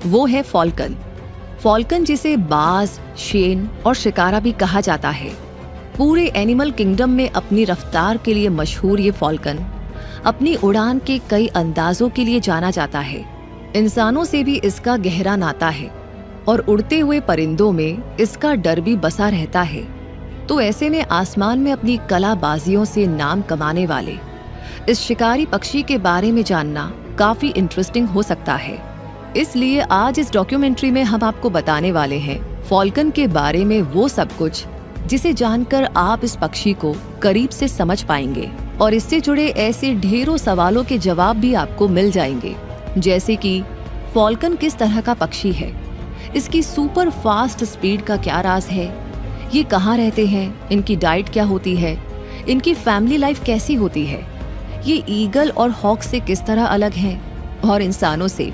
वो है Falcon. Falcon जिसे बाज, शेन और शिकारा भी कहा जाता है। पूरे एनिमल किंगडम में अपनी रफ्तार के लिए मशहूर ये फॉल्कन अपनी उड़ान के कई अंदाजों के लिए जाना जाता है। इंसानों से भी इसका गहरा नाता है और उड़ते हुए परिंदों में इसका डर भी बसा रहता है। तो ऐसे में आसमान में अपनी कलाबाजियों से नाम कमाने वाले इस शिकारी पक्षी के बारे में जानना काफी इंटरेस्टिंग हो सकता है। इसलिए आज इस डॉक्यूमेंट्री में हम आपको बताने वाले हैं फॉल्कन के बारे में वो सब कुछ जिसे जानकर आप इस पक्षी को करीब से समझ पाएंगे और इससे जुड़े ऐसे ढेरों सवालों के जवाब भी आपको मिल जाएंगे, जैसे कि फॉल्कन किस तरह का पक्षी है, इसकी सुपर फास्ट स्पीड का क्या राज है, ये कहाँ रहते हैं, इनकी डाइट क्या होती है, इनकी फैमिली लाइफ कैसी होती है, ये ईगल और हॉक से किस तरह अलग हैं और इंसानों से